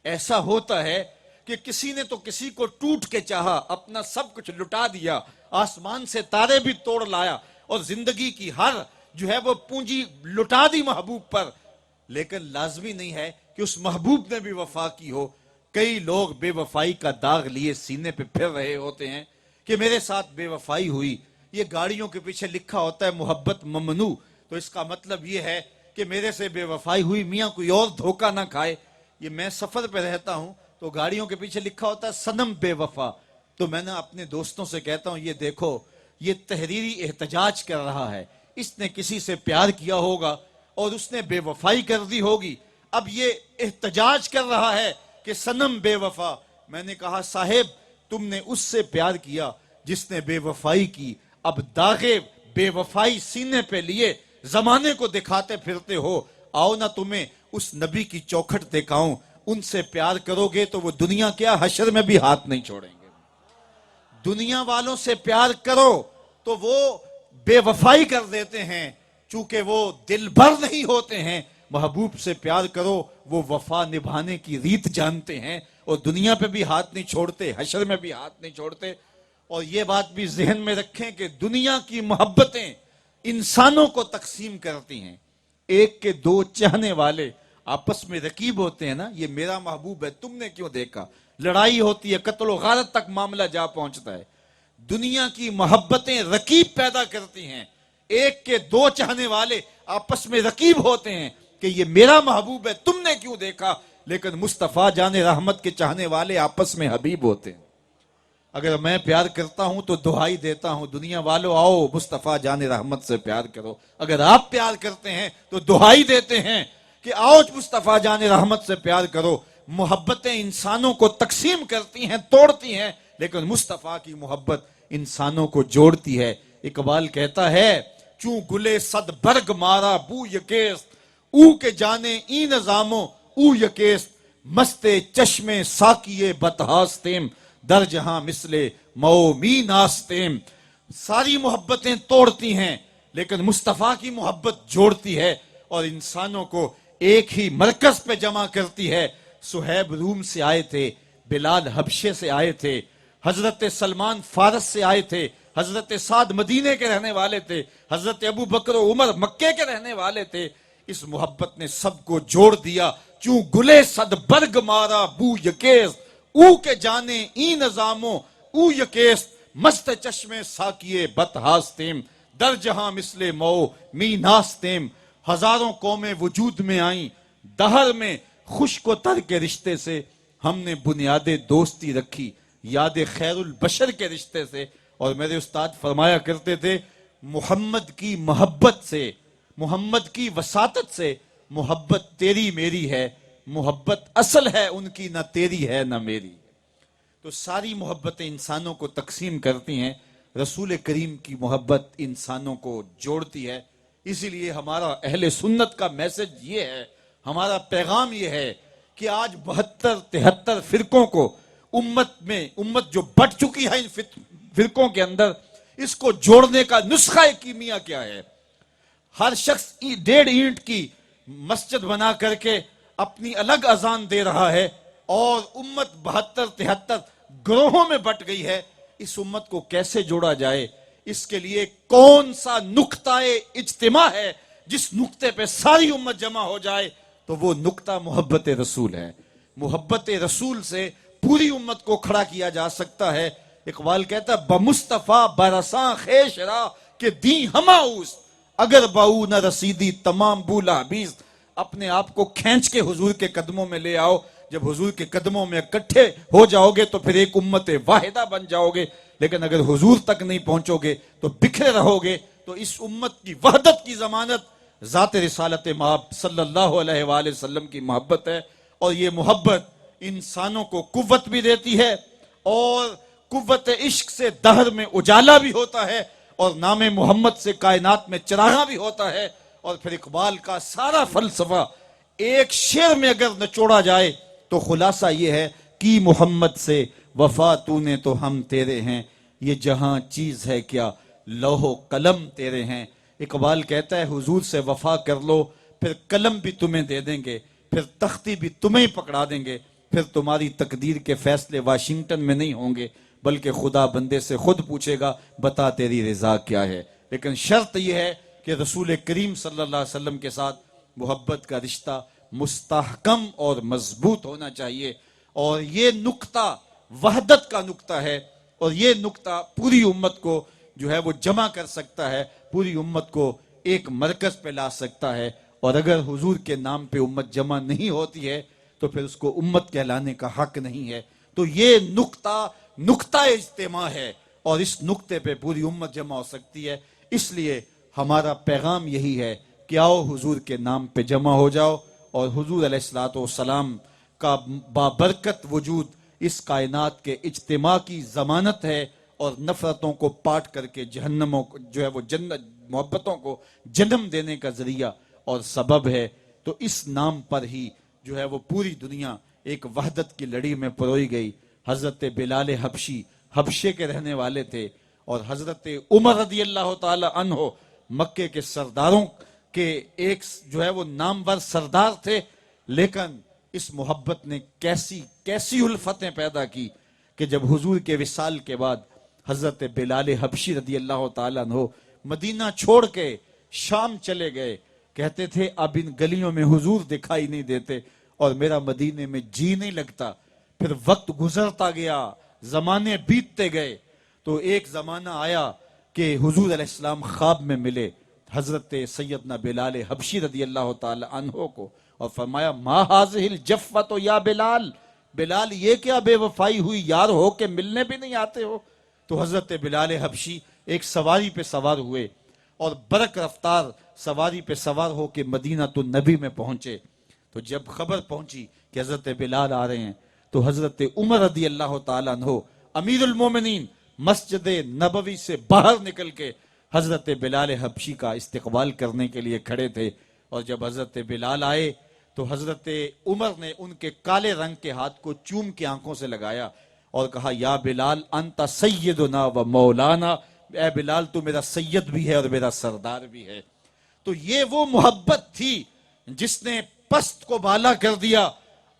ایسا ہوتا ہے کہ کسی نے تو کسی کو ٹوٹ کے چاہا، اپنا سب کچھ لٹا دیا، آسمان سے تارے بھی توڑ لایا، اور زندگی کی ہر جو ہے وہ پونجی لٹا دی محبوب پر، لیکن لازمی نہیں ہے کہ اس محبوب نے بھی وفا کی ہو۔ کئی لوگ بے وفائی کا داغ لیے سینے پہ پھر رہے ہوتے ہیں کہ میرے ساتھ بے وفائی ہوئی۔ یہ گاڑیوں کے پیچھے لکھا ہوتا ہے محبت ممنوع، تو اس کا مطلب یہ ہے کہ میرے سے بے وفائی ہوئی، میاں کوئی اور دھوکہ نہ کھائے۔ یہ میں سفر پہ رہتا ہوں تو گاڑیوں کے پیچھے لکھا ہوتا ہے صنم بے وفا، تو میں نے اپنے دوستوں سے کہتا ہوں یہ دیکھو یہ تحریری احتجاج کر رہا ہے، اس نے کسی سے پیار کیا ہوگا اور اس نے بے وفائی کر دی ہوگی، اب یہ احتجاج کر رہا ہے کہ صنم بے وفا۔ میں نے کہا صاحب تم نے اس سے پیار کیا جس نے بے وفائی کی، اب داغے بے وفائی سینے پہ لیے زمانے کو دکھاتے پھرتے ہو، آؤ نہ تمہیں اس نبی کی چوکھٹ دکھاؤں، ان سے پیار کرو گے تو وہ دنیا کیا حشر میں بھی ہاتھ نہیں چھوڑیں گے۔ دنیا والوں سے پیار کرو تو وہ بے وفائی کر دیتے ہیں، چونکہ وہ دل بھر نہیں ہوتے ہیں۔ محبوب سے پیار کرو، وہ وفا نبھانے کی ریت جانتے ہیں، اور دنیا پہ بھی ہاتھ نہیں چھوڑتے، حشر میں بھی ہاتھ نہیں چھوڑتے۔ اور یہ بات بھی ذہن میں رکھیں کہ دنیا کی محبتیں انسانوں کو تقسیم کرتی ہیں۔ ایک کے دو چاہنے والے آپس میں رقیب ہوتے ہیں نا، یہ میرا محبوب ہے تم نے کیوں دیکھا، لڑائی ہوتی ہے، قتل و غارت تک معاملہ جا پہنچتا ہے۔ دنیا کی محبتیں رقیب پیدا کرتی ہیں، ایک کے دو چاہنے والے آپس میں رقیب ہوتے ہیں کہ یہ میرا محبوب ہے تم نے کیوں دیکھا، لیکن مصطفیٰ جان رحمت کے چاہنے والے آپس میں حبیب ہوتے ہیں۔ اگر میں پیار کرتا ہوں تو دعائی دیتا ہوں دنیا والوں آؤ مصطفیٰ جان رحمت سے پیار کرو، اگر آپ پیار کرتے ہیں تو دعائی دیتے ہیں کہ آؤ مصطفیٰ جان رحمت سے پیار کرو۔ محبتیں انسانوں کو تقسیم کرتی ہیں، توڑتی ہیں، لیکن مصطفیٰ کی محبت انسانوں کو جوڑتی ہے۔ اقبال کہتا ہے چوں گلے صد برگ مارا بو یکیست، او کے جانے ای نظاموں او یکیست مست چشم ساکیے بتہاستیم در جہاں مثل مو می ناستیم. ساری محبتیں توڑتی ہیں لیکن مصطفیٰ کی محبت جوڑتی ہے اور انسانوں کو ایک ہی مرکز پہ جمع کرتی ہے. صہیب روم سے آئے تھے، بلال حبشے سے آئے تھے، حضرت سلمان فارس سے آئے تھے، حضرت سعد مدینے کے رہنے والے تھے، حضرت ابو بکر و عمر مکے کے رہنے والے تھے. اس محبت نے سب کو جوڑ دیا. چوں گلے صد برگ مارا بو یکیس او کے جانے ای نظاموں او یکیس مست چشم ساکیے بت ہاستیم در جہاں مثل مو می ناستیم. ہزاروں قومیں وجود میں آئیں دہر میں خشک و تر کے رشتے سے ہم نے بنیاد دوستی رکھی یاد خیر البشر کے رشتے سے. اور میرے استاد فرمایا کرتے تھے محمد کی محبت سے، محمد کی وساطت سے محبت تیری میری ہے، محبت اصل ہے ان کی نہ تیری ہے نہ میری. تو ساری محبتیں انسانوں کو تقسیم کرتی ہیں، رسول کریم کی محبت انسانوں کو جوڑتی ہے. اسی لیے ہمارا اہل سنت کا میسج یہ ہے، ہمارا پیغام یہ ہے کہ آج 72-73 فرقوں کو امت جو بٹ چکی ہے ان فرقوں کے اندر، اس کو جوڑنے کا نسخہ کیمیا کیا ہے؟ ہر شخص 1.5 اینٹ کی مسجد بنا کر کے اپنی الگ اذان دے رہا ہے اور امت 72-73 گروہوں میں بٹ گئی ہے. اس امت کو کیسے جوڑا جائے؟ اس کے لیے کون سا نقطہ اجتماع ہے جس نقطے پہ ساری امت جمع ہو جائے؟ تو وہ نقطہ محبت رسول ہے. محبت رسول سے پوری امت کو کھڑا کیا جا سکتا ہے. اقبال کہتا ہے بمصطفیٰ برساں خیش را کہ دیں ہماؤس اگر باؤ نہ رسیدی تمام بولا بیز. اپنے آپ کو کھینچ کے حضور کے قدموں میں لے آؤ. جب حضور کے قدموں میں اکٹھے ہو جاؤ گے تو پھر ایک امت واحدہ بن جاؤ گے. لیکن اگر حضور تک نہیں پہنچو گے تو بکھرے رہو گے. تو اس امت کی وحدت کی ضمانت ذات رسالت مآب صلی اللہ علیہ وآلہ وسلم کی محبت ہے. اور یہ محبت انسانوں کو قوت بھی دیتی ہے اور قوت عشق سے دہر میں اجالا بھی ہوتا ہے اور نام محمد سے کائنات میں چراغاں بھی ہوتا ہے. اور پھر اقبال کا سارا فلسفہ ایک شعر میں اگر نچوڑا جائے تو خلاصہ یہ ہے کہ محمد سے وفا تو نے تو ہم تیرے ہیں، یہ جہاں چیز ہے کیا لوح و قلم تیرے ہیں. اقبال کہتا ہے حضور سے وفا کر لو پھر قلم بھی تمہیں دے دیں گے، پھر تختی بھی تمہیں پکڑا دیں گے، پھر تمہاری تقدیر کے فیصلے واشنگٹن میں نہیں ہوں گے بلکہ خدا بندے سے خود پوچھے گا بتا تیری رضا کیا ہے. لیکن شرط یہ ہے کہ رسول کریم صلی اللہ علیہ وسلم کے ساتھ محبت کا رشتہ مستحکم اور مضبوط ہونا چاہیے. اور یہ نقطہ وحدت کا نقطہ ہے اور یہ نقطہ پوری امت کو جو ہے وہ جمع کر سکتا ہے، پوری امت کو ایک مرکز پہ لا سکتا ہے. اور اگر حضور کے نام پہ امت جمع نہیں ہوتی ہے تو پھر اس کو امت کہلانے کا حق نہیں ہے. تو یہ نقطہ اجتماع ہے اور اس نقطے پہ پوری امت جمع ہو سکتی ہے. اس لیے ہمارا پیغام یہی ہے کہ آؤ حضور کے نام پہ جمع ہو جاؤ. اور حضور علیہ الصلوۃ والسلام کا بابرکت وجود اس کائنات کے اجتماع کی ضمانت ہے اور نفرتوں کو پاٹ کر کے جہنموں کو جو ہے وہ جنت محبتوں کو جنم دینے کا ذریعہ اور سبب ہے. تو اس نام پر ہی جو ہے وہ پوری دنیا ایک وحدت کی لڑی میں پروئی گئی. حضرت بلال حبشی حبشے کے رہنے والے تھے اور حضرت عمر رضی اللہ تعالی عنہ مکے کے سرداروں کے ایک جو ہے وہ نامور سردار تھے. لیکن اس محبت نے کیسی الفتیں پیدا کی کہ جب حضور کے وصال کے بعد حضرت بلال حبشی رضی اللہ تعالیٰ عنہ مدینہ چھوڑ کے شام چلے گئے. کہتے تھے اب ان گلیوں میں حضور دکھائی نہیں دیتے اور میرا مدینے میں جی نہیں لگتا. پھر وقت گزرتا گیا، زمانے بیتتے گئے تو ایک زمانہ آیا کہ حضور علیہ السلام خواب میں ملے حضرت سیدنا بلال حبشی رضی اللہ تعالی عنہ کو اور فرمایا ما ہذہ الجفۃ یا بلال، بلال یہ کیا بے وفائی ہوئی، یار ہو کے ملنے بھی نہیں آتے ہو. تو حضرت بلال حبشی ایک سواری پہ سوار ہوئے اور برق رفتار سواری پہ سوار ہو کے مدینہ تو نبی میں پہنچے. تو جب خبر پہنچی کہ حضرت بلال آ رہے ہیں تو حضرت عمر رضی اللہ تعالیٰ عنہ امیر المومنین مسجد نبوی سے باہر نکل کے حضرت بلال حبشی کا استقبال کرنے کے لیے کھڑے تھے. اور جب حضرت بلال آئے تو حضرت عمر نے ان کے کالے رنگ کے ہاتھ کو چوم کے آنکھوں سے لگایا اور کہا یا بلال انت سیدنا و مولانا، اے بلال تو میرا سید بھی ہے اور میرا سردار بھی ہے۔ تو یہ وہ محبت تھی جس نے پست کو بالا کر دیا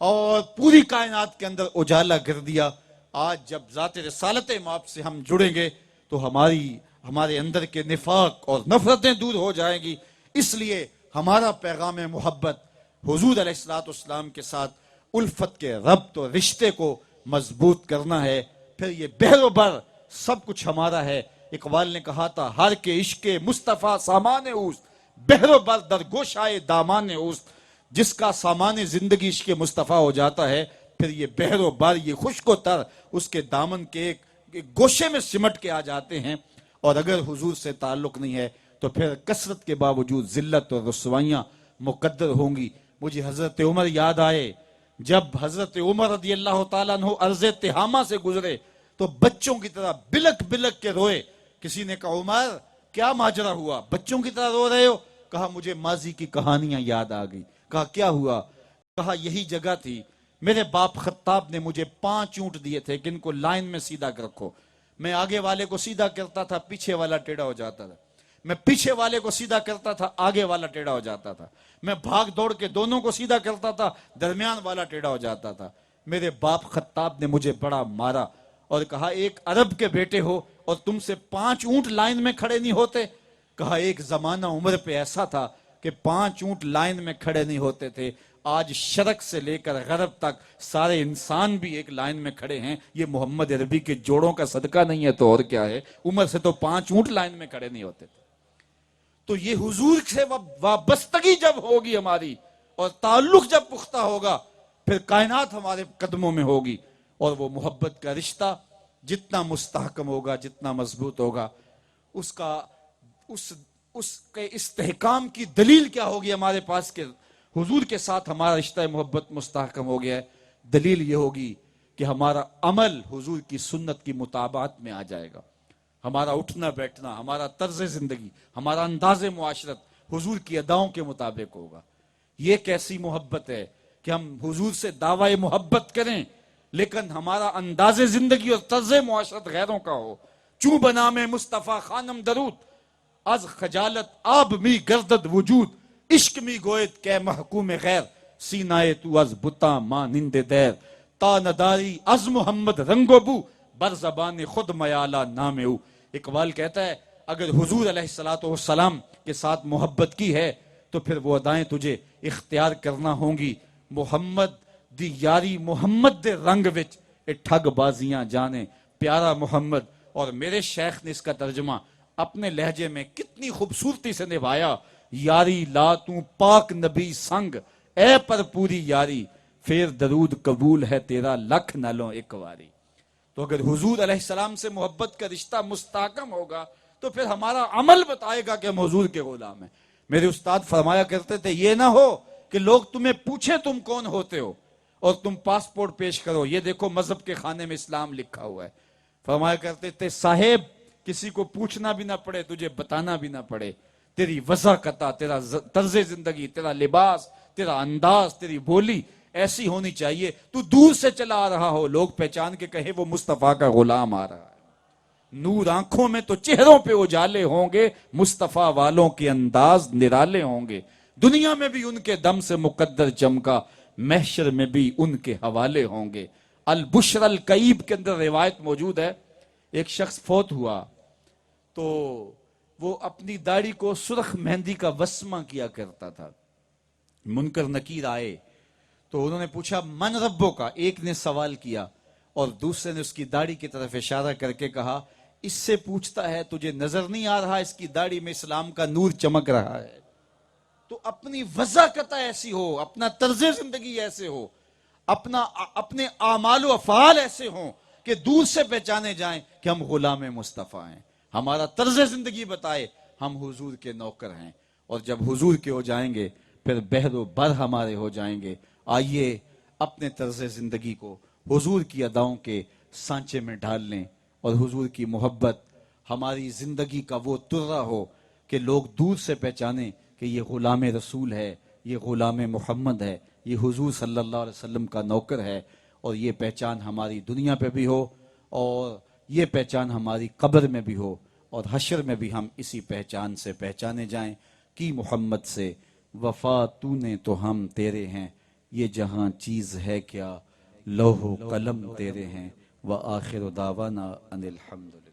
اور پوری کائنات کے اندر اجالا کر دیا۔ آج جب ذات رسالت مآب سے ہم جڑیں گے تو ہمارے اندر کے نفاق اور نفرتیں دور ہو جائیں گی۔ اس لیے ہمارا پیغام محبت حضور علیہ السلام کے ساتھ الفت کے ربط اور رشتے کو مضبوط کرنا ہے۔ پھر یہ بحر و بر سب کچھ ہمارا ہے۔ اقبال نے کہا تھا ہر کے عشق مصطفیٰ سامان اوست، بحر و بر در گوشائے دامان اوست۔ جس کا سامان زندگی عشق مصطفیٰ ہو جاتا ہے، پھر یہ بحر و بر، یہ خشک و تر اس کے دامن کے ایک گوشے میں سمٹ کے آ جاتے ہیں۔ اور اگر حضور سے تعلق نہیں ہے تو پھر کثرت کے باوجود ذلت اور رسوائیاں مقدر ہوں گی۔ مجھے حضرت عمر یاد آئے، جب حضرت عمر رضی اللہ تعالیٰ عنہ ارض تہامہ سے گزرے تو بچوں کی طرح بلک بلک کے روئے۔ کسی نے کہا عمر کیا ماجرا ہوا، بچوں کی طرح رو رہے ہو؟ کہا مجھے ماضی کی کہانیاں یاد آ گئی۔ کہا کیا ہوا؟ کہا یہی جگہ تھی، میرے باپ خطاب نے مجھے 5 اونٹ دیے تھے کہ ان کو لائن میں سیدھا کر رکھو۔ میں آگے والے کو سیدھا کرتا تھا، پیچھے والا ٹیڑھا ہو جاتا تھا۔ میں پیچھے والے کو سیدھا کرتا تھا، آگے والا ٹیڑھا ہو جاتا تھا۔ میں بھاگ دوڑ کے دونوں کو سیدھا کرتا تھا، درمیان والا ٹیڑھا ہو جاتا تھا۔ میرے باپ خطاب نے مجھے بڑا مارا اور کہا ایک عرب کے بیٹے ہو اور تم سے 5 اونٹ لائن میں کھڑے نہیں ہوتے؟ کہا ایک زمانہ عمر پہ ایسا تھا کہ 5 اونٹ لائن میں کھڑے نہیں ہوتے تھے۔ آج شرق سے لے کر غرب تک سارے انسان بھی ایک لائن میں کھڑے ہیں۔ یہ محمد عربی کے جوڑوں کا صدقہ نہیں ہے تو اور کیا ہے؟ عمر سے تو 5 اونٹ لائن میں کھڑے نہیں ہوتے تھے۔ تو یہ حضور سے وابستگی جب ہوگی ہماری اور تعلق جب پختہ ہوگا، پھر کائنات ہمارے قدموں میں ہوگی۔ اور وہ محبت کا رشتہ جتنا مستحکم ہوگا، جتنا مضبوط ہوگا، اس کے استحکام کی دلیل کیا ہوگی ہمارے پاس کہ حضور کے ساتھ ہمارا رشتہ محبت مستحکم ہو گیا ہے؟ دلیل یہ ہوگی کہ ہمارا عمل حضور کی سنت کی مطابقت میں آ جائے گا۔ ہمارا اٹھنا بیٹھنا، ہمارا طرز زندگی، ہمارا انداز معاشرت حضور کی اداؤں کے مطابق ہوگا۔ یہ کیسی محبت ہے کہ ہم حضور سے دعوی محبت کریں لیکن ہمارا انداز زندگی اور طرز معاشرت غیروں کا ہو۔ چوں بنا میں مصطفیٰ خانم درود، از خجالت آب می گردد وجود، عشق می گوید کہ محکوم غیر، سینائے تو از بتا مانند دیر، تا نداری از محمد رنگ و بو، بر زبان خود میالا نام او۔ اقبال کہتا ہے اگر حضور علیہ السلام کے ساتھ محبت کی ہے تو پھر وہ ادائیں تجھے اختیار کرنا ہوں گی۔ محمد دی یاری محمد دے رنگ وچ اے ٹھگ بازیاں جانے پیارا محمد۔ اور میرے شیخ نے اس کا ترجمہ اپنے لہجے میں کتنی خوبصورتی سے نبھایا، یاری لا تو پاک نبی سنگ، اے پر پوری یاری، پھر درود قبول ہے تیرا لکھ نالوں ایک واری۔ تو اگر حضور علیہ السلام سے محبت کا رشتہ مستحکم ہوگا تو پھر ہمارا عمل بتائے گا کہ ہم حضور کے غلام ہیں۔ میرے استاد فرمایا کرتے تھے یہ نہ ہو کہ لوگ تمہیں پوچھیں تم کون ہوتے ہو اور تم پاسپورٹ پیش کرو یہ دیکھو مذہب کے خانے میں اسلام لکھا ہوا ہے۔ فرمایا کرتے تھے صاحب کسی کو پوچھنا بھی نہ پڑے، تجھے بتانا بھی نہ پڑے، تیری وضاحت، تیرا طرز زندگی، تیرا لباس، تیرا انداز، تیری بولی ایسی ہونی چاہیے تو دور سے چلا آ رہا ہو لوگ پہچان کے کہیں وہ مصطفیٰ کا غلام آ رہا ہے۔ نور آنکھوں میں تو چہروں پہ اجالے ہوں گے، مصطفیٰ والوں کے انداز نرالے ہوں گے، دنیا میں بھی ان کے دم سے مقدر چمکا، محشر میں بھی ان کے حوالے ہوں گے۔ البشر الکئیب کے اندر روایت موجود ہے، ایک شخص فوت ہوا تو وہ اپنی داڑھی کو سرخ مہندی کا وسمہ کیا کرتا تھا۔ منکر نکیر آئے تو انہوں نے پوچھا من ربوں کا، ایک نے سوال کیا اور دوسرے نے اس کی داڑھی کی طرف اشارہ کر کے کہا اس سے پوچھتا ہے تجھے نظر نہیں آ رہا اس کی داڑھی میں اسلام کا نور چمک رہا ہے؟ تو اپنی وضاحت ایسی ہو، اپنا طرز زندگی ایسے ہو، اپنے اعمال و افعال ایسے ہوں کہ دور سے پہچانے جائیں کہ ہم غلام مصطفیٰ ہیں۔ ہمارا طرز زندگی بتائے ہم حضور کے نوکر ہیں، اور جب حضور کے ہو جائیں گے پھر بحر و بر ہمارے ہو جائیں گے۔ آئیے اپنے طرز زندگی کو حضور کی اداؤں کے سانچے میں ڈھال لیں اور حضور کی محبت ہماری زندگی کا وہ ترہ ہو کہ لوگ دور سے پہچانیں کہ یہ غلام رسول ہے، یہ غلام محمد ہے، یہ حضور صلی اللہ علیہ وسلم کا نوکر ہے، اور یہ پہچان ہماری دنیا پہ بھی ہو اور یہ پہچان ہماری قبر میں بھی ہو، اور حشر میں بھی ہم اسی پہچان سے پہچانے جائیں کہ محمد سے وفا تو نے تو ہم تیرے ہیں، یہ جہاں چیز ہے کیا لوح و قلم تیرے ہیں، وآخر دعوانا ان الحمد للہ۔